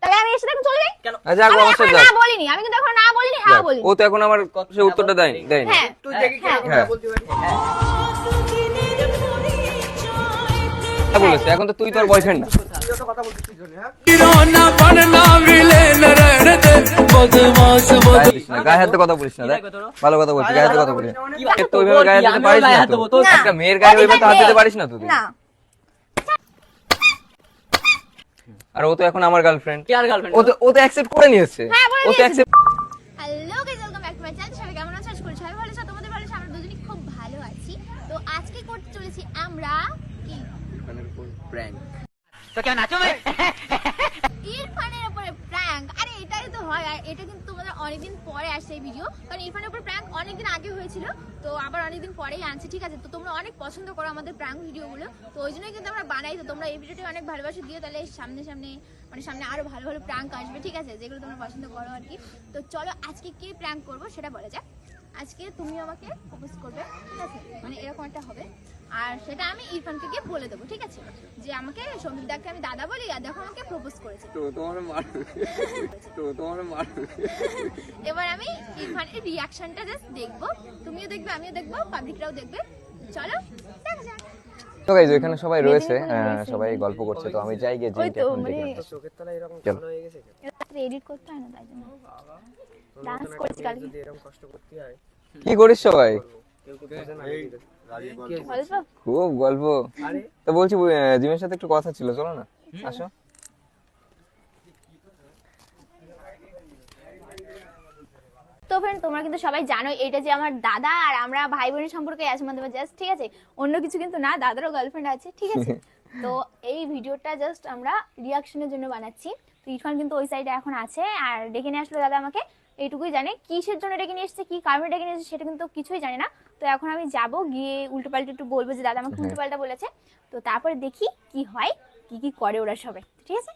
তাহলে আমি এর সাথে এখন চলে যাই কেন? আমি এখন না বলিনি, আমি কিন্তু এখন না বলিনি, হ্যাঁ বলিনি। ও তো এখন আমার সে উত্তরটা দেয়নি। হ্যাঁ তুই দেখি কি বলতে পারি। বলেছে এখন তো তুই তোর বয়ফ্রেন্ড না। তুই তো কথা বলছিস তুই হ্যাঁ গায়ে হাতে কথা বলিস না, দেখ ভালো কথা বলছিস, গায়ে হাতে কথা বলিস তো ওইভাবে গায়ে হাতে পারিস না তো। একটা মেয়ের গায়ে ওইভাবে হাত দিতে পারিস না তুই। না আর ও তো এখন আমার গার্লফ্রেন্ড, কি আর গার্লফ্রেন্ড? ও তো অ্যাকসেপ্ট করে নিয়েছে। হ্যাঁ, বলে ও তো accept. Hello guys, welcome back to my channel. সবাই কেমন আছো? আশা করি সবাই ভালো আছো। তোমাদের ভালো আছে, আমরা দুজনেই খুব ভালো আছি। তো আজকে করতে চলেছি আমরা কি প্র্যাঙ্ক। তো কেন নাচো মে? ইরফানের উপরে প্র্যাঙ্ক। আরে এটাই তো হয়, আর এটা কিন্তু তোমাদের অনেকদিন পরে আসছে এই ভিডিও, কারণ ইরফানের উপরে প্র্যাঙ্ক অনেকদিন আগে হয়েছিল, তো আবার অনেকদিন পরেই আনছি, ঠিক আছে? তো তোমরা অনেক পছন্দ করো আমাদের প্র্যাঙ্ক ভিডিওগুলো, তো ওই জন্যই কিন্তু আমরা বানাই। তো তোমরা এই ভিডিওটি অনেক ভালোবাসা দিও, তাহলে সামনে সামনে আরো ভালো ভালো প্র্যাঙ্ক আসবে, ঠিক আছে? যেগুলো তোমরা পছন্দ করো আর কি। তো চলো আজকে কি প্র্যাঙ্ক করবো সেটা বলা যাক। আজকে তুমি আমাকে প্রপোজ করবে, ঠিক আছে? মানে এরকম একটা হবে, আর সেটা আমি ইরফানকে গিয়ে বলে দেবো, ঠিক আছে? যে আমাকে সৌমিক দাকে আমি দাদা বলি, আর দেখো আমাকে প্রপোজ করেছে। তো তোমার মার এবার আমি ইরফানের রিয়াকশনটা জাস্ট দেখবো, তুমিও দেখবে, আমিও দেখবো, পাবলিকরাও দেখবে। চলো দেখা যাক। তো গাইস এখানে সবাই রয়েছে, সবাই গল্প করছে, তো আমি যাই গিয়ে জিনটা এখন দেখে আসি। চোখের তলায় এরকম কালো হয়ে গেছে রাত্রে এডিট করতে হয় না, তাই জন্য ডান্স করছি কালকে। যদি এরকম কষ্ট করতে হয় কি করিস সবাই? কেউ করতে না গল্প খুব গল্প। আরে তো বলছি জিমের সাথে একটু কথা ছিল, চলো না আসো। তো ফ্রেন্ড, তোমরা কিন্তু সবাই জানো এটা যে আমার দাদা, আর আমরা ভাই বোনের সম্পর্কে আছে আমাদের জাস্ট, ঠিক আছে? অন্য কিছু কিন্তু না, দাদারও গার্লফ্রেন্ড আছে, ঠিক আছে? তো এই ভিডিওটা জাস্ট আমরা রিয়াকশনের জন্য বানাচ্ছি। তো ইরফান কিন্তু ওই সাইডে এখন আছে, আর ডেকে নিয়ে আসলো দাদা আমাকে, এইটুকুই জানে। কিসের জন্য ডেকে নিয়ে এসেছে, কি কারণে ডেকে নিয়ে এসেছে সেটা কিন্তু কিছুই জানে না। তো এখন আমি যাব, গিয়ে উল্টোপাল্টা একটু বলবো যে দাদা আমাকে উল্টোপাল্টা বলেছে। তো তারপরে দেখি কি হয়, কি করে ওরা সবাই, ঠিক আছে?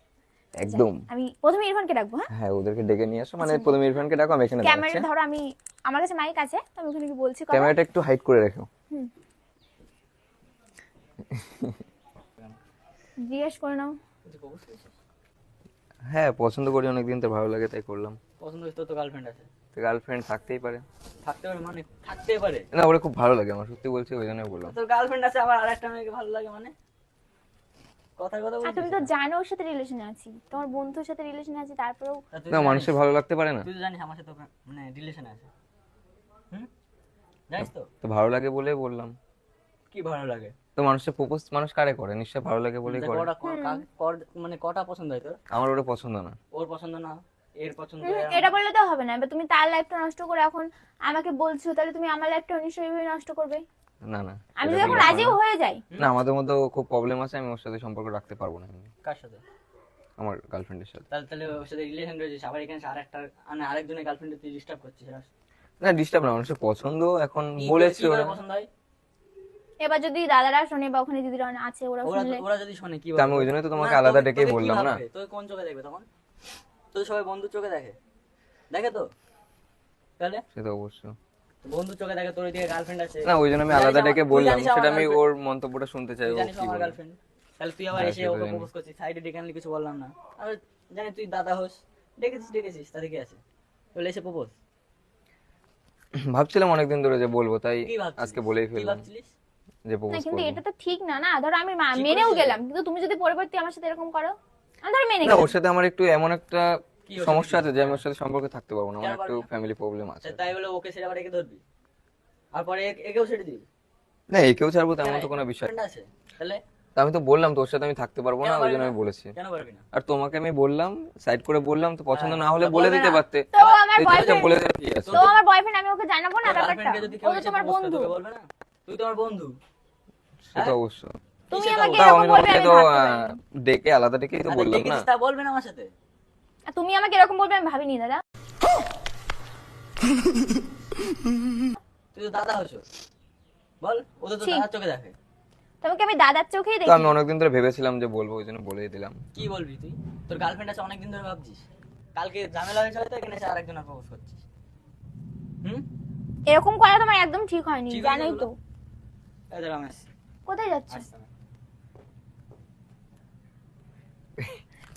একদম। আমি প্রথমে ইরফানকে ডাকবো। হ্যাঁ, হ্যাঁ ওদেরকে ডেকে নিয়ে আসো, মানে প্রথমে ইরফানকে ডাকো, আমি এখানে ক্যামেরা দাঁড়াচ্ছি। ধরো, আমি আমার কাছে মাইক আছে, তো আমি ওখানে কি বলছি কথা। ক্যামেরাটা একটু হাইড করে রাখো। জিজ্ঞেস করে নাও। হ্যাঁ পছন্দ করি অনেকদিন, তো ভালো লাগে তাই করলাম। পছন্দ হইতো তো গার্লফ্রেন্ড আছে, তো গার্লফ্রেন্ড থাকতেই পারে। থাকতে পারে মানে থাকতেই পারে না ওরা খুব ভালো লাগে আমার, সত্যি বলছি, ওই জন্যই বললাম। তোর গার্লফ্রেন্ড আছে আবার আরেকটা মেয়েকে ভালো লাগে মানে কথার কথা আর বলছিস? তুমি তো জানো ওর সাথে রিলেশনে আছি, তোমার বন্ধুর সাথে রিলেশনে আছি, তারপরেও তা তুই না জানিস? মানুষের ভালো লাগতে পারে না। তুই তো জানিস আমার সাথে মানে রিলেশন আছে, জানিস তো? তো ভালো লাগে বলে বললাম। কি ভালো লাগে? তো মানুষের প্রপোজ মানুষ কারে করে? নিশ্চয় ভালো লাগে বলেই করে। মানে কটা পছন্দ হয় তোর? আমার ওটা পছন্দ না। ওর পছন্দ না, এর পছন্দ। এটা বললে তো হবে না। এবার তুমি তার লাইফটা নষ্ট করে এখন আমাকে বলছো, তাহলে তুমি আমার লাইফটা নিশ্চয়ই নষ্ট করবে। না না আমি এটা যদি এখন বললে হয় রাজিও না। হয়ে যাই, না আমাদের মধ্যে খুব প্রবলেম আছে, আমি ওর সাথে সম্পর্ক রাখতে পারবো না এমনি। কার সাথে? আমার গার্লফ্রেন্ডের সাথে। তাহলে ওর সাথে রিলেশন রয়েছে, আবার এখানে আরেকটা মানে আরেকজনের গার্লফ্রেন্ড তুই ডিস্টার্ব করছিস। না ডিস্টার্ব না, মানুষের পছন্দ এখন বলেছি ওরা। পছন্দ হয় এবার যদি দাদারা শোনে বা ওখানে দিদিরা আছে ওরা শুনলে, ওরা যদি শোনে কি তো আমি ওই জন্যই তো তোমাকে আলাদা ডেকেই বললাম না। তুই কোন চোখে দেখবে তখন? তুই সবাই বন্ধু চোখে দেখে, দেখে তো? তাহলে সে তো অবশ্যই। বন্ধু চোখে দেখে, তোর দিকে গার্লফ্রেন্ড আছে। না ওই জন্য আমি আলাদা ডেকে তুই বললাম, জানিস আমার সেটা আমি girlfriend। ওর মন্তব্যটা শুনতে চাই। তুই ও জানিস কি আমার বলে। গার্লফ্রেন্ড, তাহলে তুই আবার হ্যাঁ, এসে সেটা ওকে জানি। প্রপোজ করছিস, সাইডে ডেকে আনলি, কিছু বললাম না। আর জানি তুই দাদা হোস, ডেকেছিস তাতে কি আছে? বলে এসে প্রপোজ। ভাবছিলাম অনেকদিন ধরে যে বলবো, তাই কি ভাবছিস? আজকে বলেই কি ফেললাম ভাবছিলিস? যে না প্রপোজ কিন্তু করব। এটা তো ঠিক না। না ধরো আমি ঠিক মেনেও করেছিস। গেলাম, কিন্তু তুমি যদি পরবর্তী আমার সাথে এরকম করো, আমি ধরো মেনে না গেলাম। ওর সাথে আমার একটু এমন একটা কি ওর সাথে সমস্যা কি? আছে যে আমি ওর সাথে সম্পর্কে থাকতে পারবো না, আমার কেন একটু পারবি না? ফ্যামিলি প্রবলেম আছে। তাই বলে ওকে সেটা আবার রেখে ধরবি, আর পরে একেও ছেড়ে দিবি? না একেও ছাড়বো তেমন তো কোনো বিষয় Girlfriend আছে তাহলে তা আমি তো বললাম তোর সাথে আমি থাকতে পারবো না, কেন ওই পারবি জন্য না? আমি বলেছি। কেন পারবি না? আর তোমাকে আমি বললাম, সাইড করে বললাম, তো পছন্দ হ্যাঁ, না হলে তা বলে বলবে দিতে না। পারতে। তো আমার এই জিনিসটা বয়ফ্রেন্ড, বলে দিলে ঠিক আছে। তো আমার বয়ফ্রেন্ড, আমি ওকে জানাবো না তোর ব্যাপারটা? গার্লফ্রেন্ডকে যদি ও কেউ তো এসে তোমার propose করে, বন্ধু, তোকে বলবে না? তুই তো আমার বন্ধু। সেটা অবশ্য। তুমি সেটা আমাকে তাও এরকম আমি বলবে, তোমাকে আমি তো ভাবতে পারিনি। ডেকে আলাদা ডেকেই তো আরে বললাম না। ডেকেছিস, তা বলবে না আমার সাথে? আর তুমি আমাকে এরকম বলবে আমি ভাবিনি দাদা। তুই তো দাদা হচ্ছ, বল। ওদের তো ঠিক। দাদার চোখে দেখে। তোমাকে আমি দাদার চোখেই তো দেখি। আমি অনেকদিন ধরে ভেবেছিলাম যে বলবো, ওই জন্য বলেই দিলাম। কি বলবি তুই? তোর গার্লফ্রেন্ড আছে অনেকদিন ধরে ভাবছিস, কালকে ঝামেলা হয়েছে হয়তো, এখানে এসে আরেকজনের প্রপোজ করছিস। এরকম করা তোমার একদম ঠিক হয়নি, ঠিক জানোই হয়েছে তো। এই ধর আমি আসছি। কোথায় যাচ্ছ? আসছি আমি।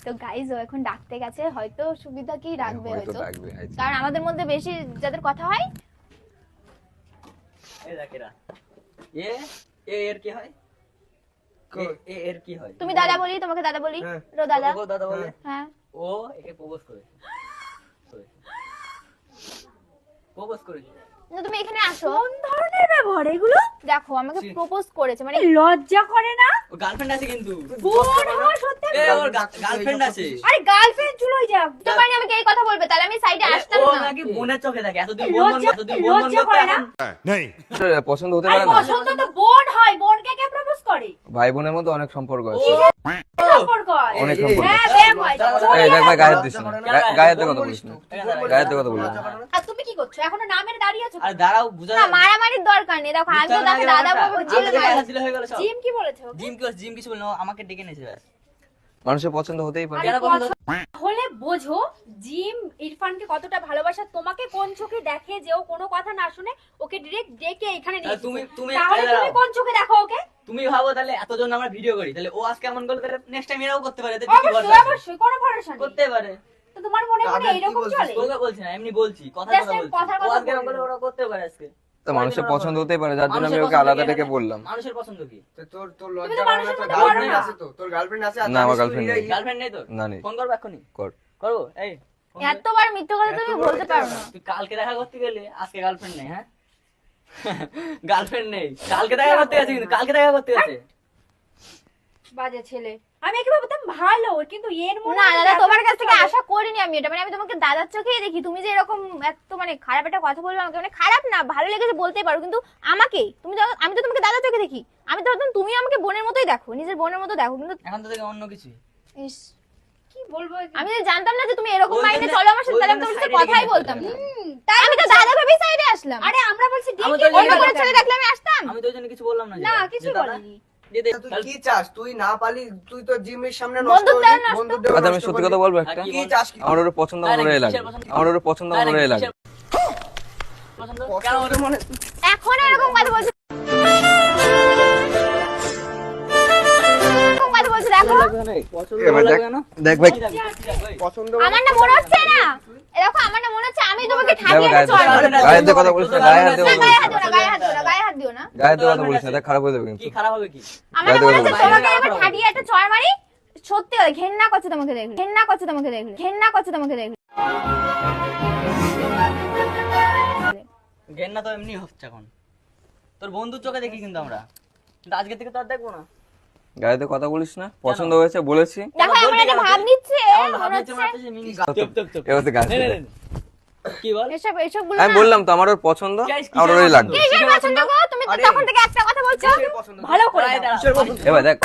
তো গাইজ ও এখন ডাকতে গেছে, হয়তো সুবিধা কি রাখবে হয়তো হয়তো, ডাকবে, আচ্ছা। কারণ আমাদের মধ্যে বেশি যাদের কথা হয়। এই দেখ এরা এর কি হয়, এর কি হয়? তুমি দাদা বলি, তোমাকে দাদা বলি, রো দাদা। ও দাদা বলে, হ্যাঁ ও একে প্রপোজ করেছে, প্রপোজ করেছে। না, তুমি এখানে আসো। কোন ধরনের ব্যবহার এগুলো? দেখো আমাকে প্রপোজ করেছে, মানে লজ্জা করে না? ও গার্লফ্রেন্ড আছে কিন্তু, বোন হওয়া সত্ত্বেও এ ওর গার্লফ্রেন্ড আছে। আরে গার্লফ্রেন্ড চুলোই যা। তো মানে আমাকে এই কথা বলবে, তাহলে আমি সাইডে আসতাম ও না। নাকি বোনের চোখে দেখে, এতদিন লজ্জা বোন করে না? পছন্দ হতে আরে পারে না, পছন্দ তো বোন হয়, বোনকে কে প্রপোজ করে? ভাই বোনের মধ্যে অনেক সম্পর্ক আছে, সম্পর্ক হয়। অনেক সম্পর্ক। হ্যাঁ ব্যায়াম হয়। এই দেখ ভাই, গায়ের দিস না, গায়ের কথা বলিস না, গায়ের কথা বলিস না। আর তুমি কি করছো? এখনো না মেরে দাঁড়িয়ে আছো? আর দাঁড়াও বুঝা না, মারামারির দরকার নেই। দেখো আগে তো তাকে দাদা বলবো, জিল হয়ে গেল সব। জিম কি বলেছো? জিম কিছু বললো, আমাকে ডেকে নিয়েছে ব্যাস। মানুষের পছন্দ হতেই পারে। কেন পছন্দ? হলে বোঝো জিম ইরফানকে কতটা ভালোবাসা, তোমাকে কোন চোখে দেখে যে ও কোনো কথা না শুনে ওকে ডাইরেক্ট ডেকে এখানে নিয়ে তুমি তাহলে তুমি কোন চোখে দেখো ওকে? তুমি ভাবো তাহলে এতজন আমরা ভিডিও করি, তাহলে ও আজকে এমন করলে তাহলে নেক্সট টাইম এরাও করতে পারে, এতে কি অবশ্যই বলছো? অবশ্যই কোনো ভরসা নেই। করতে পারে। তো তোমার মনে মনে এরকম চলে? তোকে বলছি না, এমনি বলছি, কথা Just কথা আমি বলছি। কথার ও কথা আজকে এরকম করলে বলবো। ওরা করতে পারে আজকে। তো মানুষের পছন্দ হতেই পারে, যার জন্য আমি মানুষের ওকে পছন্দ আলাদা কি? ডেকে বললাম। মানুষের পছন্দ কি? তোর তুমি তো মানুষের মধ্যে বড় গার্লফ্রেন্ড না। আছে তো, তোর গার্লফ্রেন্ড আছে? আর না, আমার জানিস তুই girlfriend নেই। গার্লফ্রেন্ড নেই তোর? না নেই। ফোন করবো এক্ষুনি? কর। করবো? এই ফোন করে- এতবার মিথ্যে কথা তুমি বলতে পারো না। তুই কালকে দেখা করতে গেলে আজকে গার্লফ্রেন্ড নেই, হ্যাঁ? গার্লফ্রেন্ড নেই, কালকে দেখা করতে গেছে, কিন্তু কালকে দেখা করতে গেছে। বাজে ছেলে। আমি একে ভাবতাম ভালো, কিন্তু এর মনে না হয় দাদা, এত তোমার কাছ কিছু থেকে হবে। আশা করিনি আমি এটা, মানে আমি তোমাকে দাদার চোখেই দেখি। তুমি যে এরকম এত মানে খারাপ একটা কথা বলবে আমাকে, মানে খারাপ না, ভালো লেগেছে বলতেই পারো, কিন্তু আমাকে তুমি আমি তো তোমাকে দাদার চোখে দেখি। আমি তো ভাবতাম তুমি আমাকে বোনের মতোই দেখো, নিজের বোনের মতো দেখো, কিন্তু এখন তো থেকে অন্য কিছু। ইস, কি বলবো একে? আমি যদি জানতাম না যে তুমি এরকম ওই মাইন্ডে জন্য- চলো আমার সাথে, ওই তাহলে আমি জন্য তোমার সাথে side এ কথাই রেখে বলতাম না। তাই আমি তো দাদা ভেবেই সাইডে আসলাম। আরে আমরা বলছি আমি তো ডেকে অন্য বলো কোনো কেন? ছেলে দেখলে আমি আসতাম। আমি তো ওই জন্য কিছু বললাম না। না যে কিছু দাদা, বলিনি। দিয়ে দে। তুই কি চাস? তুই না পালি, তুই তো জিমের সামনে বন্দুক নষ্ট দেয় হলি, নষ্ট। বন্দুক দেওয়া আচ্ছা আমি নষ্ট সত্যি করলি। কথা বলবো একটা, আর কি চাস কি? আমার ওর পছন্দ তাই নাকি? মনে লাগে, কিসের পছন্দ? আমার ওর পছন্দ তাই নাকি? মনে লাগে। কিসের পছন্দ? কেন ওর মনে? এখন এরকম কথা বলছো, এরকম কথা বলছো, দেখো পছন্দ এবার ভালো দেখ, লাগে না? দেখ ভাই, কি থাকবে? কি থাকবে? পছন্দ আমার না মনে হচ্ছে না, দেখো আমার না মনে হচ্ছে আমি তোমাকে দেখো ঠাকিয়ে গায়ে চড় মারবো। গায়ে দিয়ে কথা বলিস না, গায়ে হাত দিয়ে না, কথা গায়ে বলিস হাত না, দিও না, গায়ে হাত দিও না, গায়ে হাত দিও না। গায়ে দিয়ে কথা বলিস না, দেখ খারাপ হয়ে যাবে কি কিন্তু। খারাপ হবে কি? আমার না গায়ে মনে দিয়ে হচ্ছে কথা তোমাকে বলিস না। এবার ঠাকিয়ে একটা চড় মারি। সত্যি কথা, ঘেন্না করছে তোমাকে দেখলে, ঘেন্না করছে তোমাকে দেখলে, ঘেন্না করছে তোমাকে দেখলে। ঘেন্না তো এমনি হচ্ছে এখন। তোর বন্ধুর চোখে দেখি কিন্তু আমরা, কিন্তু আজকে থেকে তো আর দেখবো না। গায়ে দিয়ে কথা বলিস না, পছন্দ হয়েছে বলেছি, দেখো এমন একটা ভাব নিচ্ছে, মনে হচ্ছে এবার তো গায়ে দিয়ে। কি বল? এসব এসবগুলো আমি না। বললাম তো আমার ওর পছন্দ, কিসের আমার ওরই পছন্দ? লাগবে। কিসের পছন্দ গো? তুমি তো আরে, তখন থেকে একটা কথা বলছো। কিসের পছন্দ? ভালো করে দাঁড়ায়, দাও। দাঁড়ায়। এবার দেখ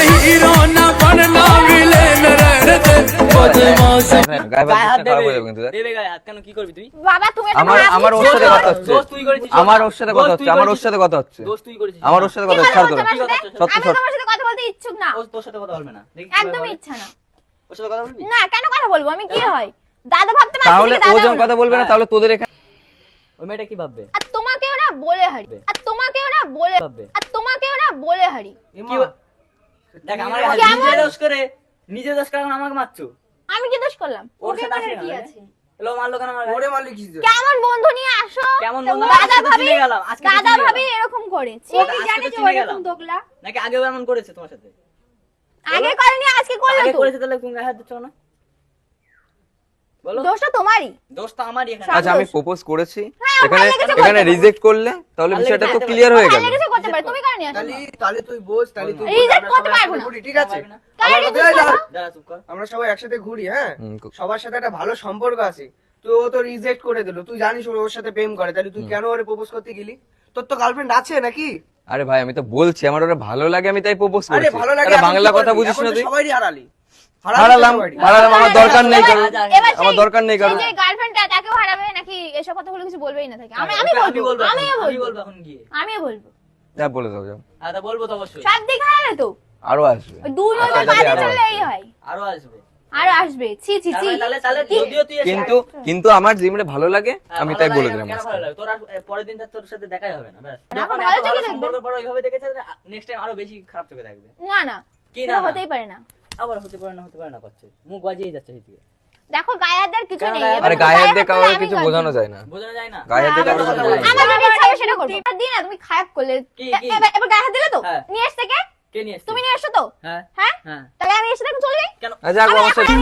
গায়ে হাত খারাপ হয়ে দেবে। যাবে কিন্তু দেখ। দেবে গায়ে হাত, কেন কি করবি তুই? বাবা তুমি একটা আমার ভাব আমার ওর নিচ্ছ। সাথে কথা হচ্ছে, দোষ তুই করেছিস। আমার ওর সাথে কথা হচ্ছে, আমার ওর সাথে কথা হচ্ছে, দোষ তুই করেছিস। আমার ওর সাথে কি কথা কথা ছাড় বলছো তোরা। আমার সাথে? সত্যি আমি সত্যি। তোমার সাথে কথা বলতে ইচ্ছুক না, ও তোর সাথে কথা বলবে না। দেখি একদমই ইচ্ছা না। ওর সাথে কথা বলবি? না, কেন কথা বলবো? আমি কি হয় দাদা ভাবতে পারছি তাহলে না, ও দাদাও যখন না। কথা বলবে না, তাহলে তোদের এখানে ওই মেয়েটা কি ভাববে? আর তোমাকেও না বলে হারি, আর তোমাকেও না বলে, ভাববে? আর তোমাকেও না বলে হারি। কি দেখ আমার কেমন? নিজে দোষ করে, নিজে দোষ করে আমাকে মারছো। আমি কি দোষ করলাম? ওর সাথে আসে কি না আছে? এলো মারলো কেন আমার ওরে মারলি কি যে? কেমন বন্ধু নিয়ে আসো, কেমন তো বন্ধু? দাদা আজকে তো ভাবি, চিনে গেলাম, আজকে তো দাদা চিনে ভাবি গেলাম। এরকম করেছে। ও কি আজকে জানে তো যে চিনে ওরকম গেলাম। দোগলা? নাকি আগেও এমন করেছে তোমার সাথে? আগে করেনি, আজকে করলো আগে তো। করেছে তাহলে তুমি গায়ে হাত দিচ্ছ না? বলো। দোষটা তোমারই। দোষ তো আমারই এখানে। আচ্ছা আমি প্রপোজ করেছি, হ্যাঁ, এখানে ভালো লেগেছে এখানে করতে রিজেক্ট করলে তাহলে ভালো বিষয়টা তো লেগেছে ক্লিয়ার হয়ে ভালো গেল। লেগেছে করতে পারে, তুমি কারণে আসো তাহলে না। তাহলে তুই বোঝ, তাহলে তুই Reject আমরা করতে সবাই পারবো একসাথে না। ঘুরি, ঠিক আছে? তাহলে আমার reject কথায় করো। দাঁড়া। দাঁড়া চুপ কর। আমরা সবাই একসাথে ঘুরি, হ্যাঁ? হুম, সবার সাথে একটা ভালো সম্পর্ক আছে। তো ও তো রিজেক্ট করে দিল, তুই জানিস ও ওর সাথে প্রেম করে, তাহলে তুই কেন ওরে প্রপোজ করতে গেলি? তোর তো গার্লফ্রেন্ড আছে নাকি? আরে ভাই আমি তো বলছি আমার ওরা ভালো লাগে, আমি তাই প্রপোজ আরে করেছি। ভালো লাগে, আরে এখন বাংলা কি কথা করবি? বুঝিস এখন না তো তুই? সবারই হারালি। হারালাম হারালাম, আমার দরকার নেই কারণ, এবার আমার দরকার নেই কারণ। এই যে গার্লফ্রেন্ডটা তাকেও হারাবে নাকি এসব কথাগুলো কিছু বলবেই না থাকে? আমি আমি আমি বলবো, বলবো আমিও এখন, আমি বলবো, বলবো এখন গিয়ে। আমিও বলবো। যা বলে দাও যাও, হ্যাঁ তা বলবো তো অবশ্যই। সব দিক হারালে তো আরো আসবে। ওই দুজন আচ্ছা, বাদে আরো চললে আসবে। এই হয়, আরো আসবে। আরো আসবে। ছি ছি ছি। তাহলে তাহলে যদিও তুই এসে- কিন্তু কিন্তু আমার জিমরে ভালো লাগে, হ্যাঁ, আমি ভালো তাই লাগে, বলে দিলাম কেন আজকে। ভালো লাগে? তোর আর পরের দিন তোর সাথে দেখাই হবে না, ব্যাস। না, যখন ভালো এত চোখে ভালো দেখবে। সম্পর্ক পর ওইভাবে দেখেছে, নেক্সট টাইম আরো বেশি খারাপ চোখে থাকবে। না না, কি এটা না না? হতেই পারে না। আবার হতে পারে না করছে, মুখ বাজিয়ে যাচ্ছে এদিকে। দেখো গায়ে হাত দেওয়ার কিছু নেই। আরে গায়ে হাত দিয়ে কারোর কিছু বোঝানো যায় না, বোঝানো যায় না। গায়ে হাত দিয়ে কারোর কিছু বোঝানো যায় না। আমার যদি ইচ্ছা হবে সেটা করবো। আর দিই না, তুমি খারাপ করলে। কি? এবার গায়ে হাত দিলে তো হ্যাঁ। নিয়ে এসে থেকে কে নিয়ে এসেছে? তুমি নিয়ে এসো তো। হ্যাঁ হ্যাঁ হ্যাঁ। আচ্ছা, তাহলে আমি এসে দেখুন চলে যাই। আচ্ছা আমার সাথে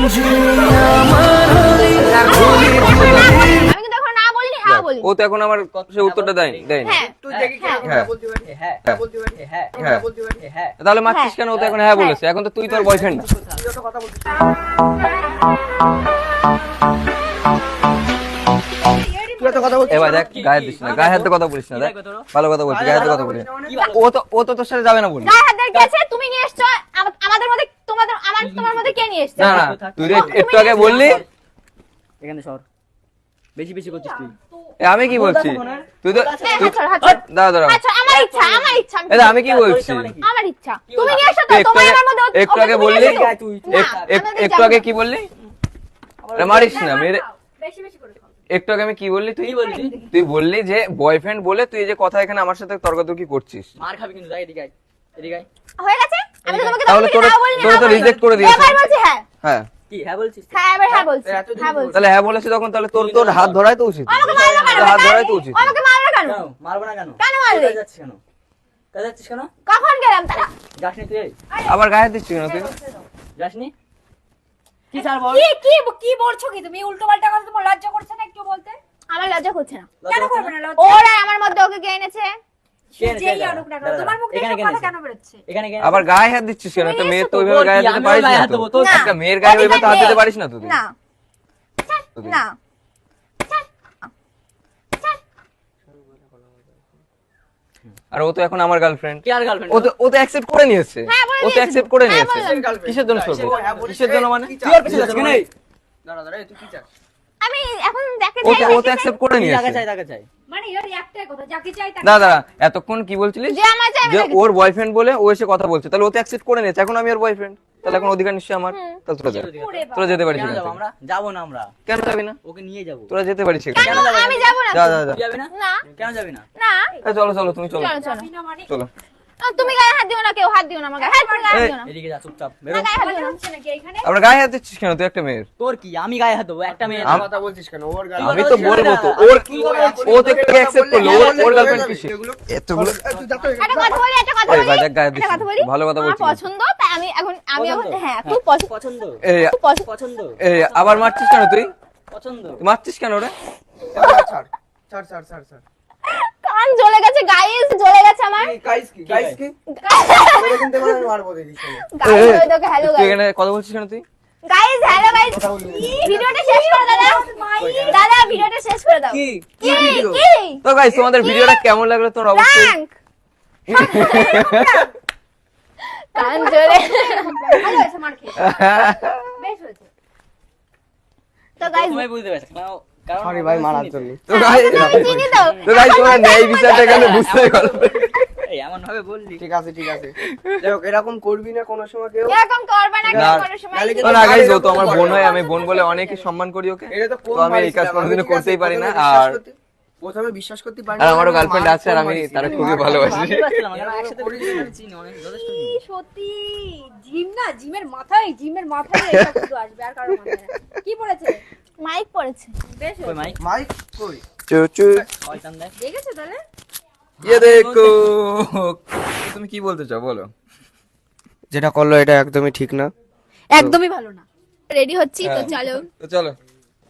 আমি কিন্তু এখন না বলিনি, হ্যাঁ বলি। ও তো এখন আমার সে উত্তরটা দেয়নি। হ্যাঁ তুই দেখি কি হ্যাঁ। বলতে পারি, হ্যাঁ বলতে পারি, হ্যাঁ হ্যাঁ। বলতে পারি। হ্যাঁ। তাহলে মারছিস কেন? ও তো এখন হ্যাঁ বলেছে, এখন তো তুই তোর বয়ফ্রেন্ড না। তুই তো কথা বলছিস। তুই তো কথা বলছিস। এবার দেখ গায়ে দিস না, গায়ে হাতে কথা বলিস না, দেখ ভালো কথা বলছিস, গায়ে হাতে কথা বলিস না। ও তো তোর সাথে যাবে না বলি। গায়ে হাত দেওয়ার কি আছে? তুমি নিয়ে এসছো, আমাদের মধ্যে তোমার মধ্যে কে নিয়ে এসছে? না না, তুই রে একটু আগে বললি। এখানে সর, বেশি বেশি করছিস তুই। আমি কি বলছি? তুই তো হাত ছাড়, হাত ছাড়। দাঁড়া দাঁড়া, আচ্ছা আমার ইচ্ছা, আমার ইচ্ছা। এটা আমি কি বলছি? আমার ইচ্ছা। তুমি নিয়ে এসো তো, তুই একটু তোমার আগে- আমার মধ্যে একটু আগে তুমি বললি, নিয়ে এসো। তুই না, আমাদের একটু যাবো আগে না। কি বললি? আরে মারিস না মেরে। বেশি বেশি করে খাও। একটু আগে আমি কি বললি? তুই কি বললি? তুই বললি যে বয়ফ্রেন্ড বলে তুই এই যে কথা এখানে আমার সাথে তর্কাতর্কি করছিস। মার খাবি কিন্তু, যাই এদিকে আয়, এদিকে আয়। হয়ে গেছে? আমি তো তোমাকে তাহলে তখন তোরা- না বলিনি, তোরা হ্যাঁ তো বলিনি। reject করে দিয়েছিস। এবার বলছি হ্যাঁ। হ্যাঁ কি হ্যাঁ বলছিস? হ্যাঁ এবার হ্যাঁ বলছি। এতদিন হ্যাঁ বলছি। তাহলে হ্যাঁ বলেছি তখন, তাহলে তোর হাত ধরাই তো উচিত। আমাকে মারলো কেন? তোর হাত ধরাই তো উচিত। আমাকে মারলো কেন? কেন মারবো না কেন? কেন মারলি? কোথায় যাচ্ছিস কেন? কোথায় যাচ্ছিস কেন? কখন গেলাম তারা? যাসনি তুই? আবার গায়ে দিচ্ছিস কেন তুই? যাসনি? কি ছাড় বল? কি বলছো কি তুমি? উল্টো পাল্টা কথা তোমার লজ্জা করছে না একটু বলতে? আমার লজ্জা করছে না। কেন লজ্জা করবে করছে না না? লজ্জা? ওরা আমার মধ্যে ওকে কে এনেছে? কে এনেছে? যেই দাঁড়া, আনুক না কেন, দাঁড়া, তোমার মুখ থেকে এখানে এসব কে কথা এনেছে? কেন বেরোচ্ছে? এখানে কে আবার গায়ে হাত দিচ্ছিস কেন? একটা মেয়ে তো ওইভাবে গায়ে দিতে আমিও পারিস গায়ে না হাত তো। দেবো, তোর না। একটা মেয়ের গায়ে ওইভাবে তো হাত দিতে পারিস না তো তুই। না না আর ও তো এখন আমার গার্লফ্রেন্ড। কে আর গার্লফ্রেন্ড? ও তো অ্যাকসেপ্ট করে নিয়েছে। হ্যাঁ, বলে ও তো দিয়েছে। অ্যাকসেপ্ট করে হ্যাঁ, নিয়েছে। বললাম। কিসের জন্য সরবো? কিসের জন্য মানে? তুই আর পিছনে যাচ্ছিস কেন? এই, দাঁড়া দাঁড়া, তুই কি চাস? আমি এখন দেখে ও যাই তো অ্যাকসেপ্ট করে তুই নিয়েছে। যাকে চাই তাকে চাই। মানে এর একটাই কথা, যাকে চাই তাকে দাদা এতক্ষণ কি বলছিলিস? যে আমার চাই আমি যে দেখে ওর বয়ফ্রেন্ড বলে ও এসে কথা বলছে, তাহলে ও তো অ্যাকসেপ্ট করে নিয়েছে, এখন আমি ওর বয়ফ্রেন্ড, তাহলে এখন অধিকার নিশ্চয়ই আমার। তাহলে তোরা যা, ওরে বাবা। তোরা যেতে পারিস কেন এখান যাবো থেকে। আমরা? যাবো না আমরা, কেন যাবি না? ওকে নিয়ে যাবো। তোরা যেতে পারিস এখান কেন থেকে। আমি যাব না যা তো? যা যা। তুই যাবি না? না কেন যাবি না? না চলো চলো তুমি চলো চলো চলো না মানে চলো। তুমি গায়ে হাত দিও না, কেউ হাত দিও না আমার গায়ে। হ্যাঁ তুমি গায়ে হাত দিও না। এদিকে যা, চুপচাপ না, বেরো। গায়ে হাত দিও মজা না। হচ্ছে নাকি এখানে? আমরা গায়ে হাত দিচ্ছিস কেন? তুই একটা মেয়ের। তোর কি? আমি গায়ে হাত দেবো? একটা মেয়ে তুই কথা বলছিস কেন? ওর গাল। আমি তো বলবো তো, ওর ও তো একটু অ্যাকসেপ্ট করলো, ওর গার্লফ্রেন্ড কিসে? এতগুলো তুই যা তো। একটা কথা বলি, একটা কথা এই বলি, বাজার গায়ে দিস একটা না। কথা বলি। ভালো কথা আমার বলছিস। পছন্দ, তাই আমি এখন পছন্দ? হ্যাঁ খুব পছন্দ, পছন্দ, এই খুব পছন্দ। পছন্দ, আবার মারছিস কেন তুই? পছন্দ। তুই মারছিস কেন রে? ছাড় ছাড় ছাড় ছাড় ছাড়। কান জ্বলে গেছে, গাইস জ্বলে গেছে আমার। গাইস কি? গাইস কি? তোরে কিন্তু মানে মারবো দেখিস না। গাইস ওই তোকে হ্যালো তুই গাইস। এখানে কথা বলছিস কেন তুই? Guys hello guys. ভিডিওটা শেষ করে দাদা। দাদা ভিডিওটা শেষ করে দাও। কি? কি ভিডিও? কি? তো গাইস তোমাদের ভিডিওটা কেমন লাগলো তোমরা অবশ্যই প্র্যাঙ্ক। কান জ্বলে। ভালো হয়েছে মার খেয়ে। বেশ হয়েছে। তো গাইস তুমি বুঝতে পারছো কারণ- কারণ সরি ভাই, মারার জন্য। তো গাইস আমি চিনি তো। তো গাইস তোমরা ন্যায় বিচারটা এখানে বুঝতে পারো। এই এমন ভাবে বললি। ঠিক আছে ঠিক আছে। যাই হোক, এরকম করবি না কোনো সময় কেউ। এরকম করবে না না, কেউ কোনো সময়। নাহলে তো না গাইস ও তো আমার বোন হয়, আমি বোন বলে অনেকই সম্মান করি ওকে। এটা তো তো আমি এই কাজ কোনোদিনও করতেই পারি না। আর প্রথমে বিশ্বাস করতে পারি আর আমারও গার্লফ্রেন্ড আছে আর আমি তারা খুবই ভালোবাসি। আমি পারছিলাম না, কারণ একসাথে চিনি অনেক, যথেষ্ট চিনি। সত্যি জিম না, জিমের মাথায় এটা শুধু আসবে আর কারো মাথায় না। কি বলেছে? মাইক পড়েছে। বেশ কই হয়েছে। মাইক? মাইক কই? চুচু শয়তান দেখ। দেখেছো তাহলে? ये देखो। তুমি কি বলতে চাও বলো? যেটা করলো এটা একদমই ঠিক না। একদমই ভালো না। রেডি হচ্ছি তো চলো। তো চলো।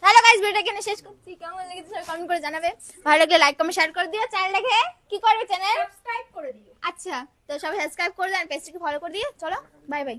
হ্যালো গাইস, ভিডিওটা এখানে শেষ করছি। কেমন লেগেছে সবাই কমেন্ট করে জানাবে। ভালো লাগলে লাইক কমেন্ট শেয়ার করে দিও। চ্যানেল দেখে কি করবে চ্যানেল? সাবস্ক্রাইব করে দিও। আচ্ছা, তো সবাই সাবস্ক্রাইব করে দেন, পেজটাকে ফলো করে দিয়ে চলো। Bye bye.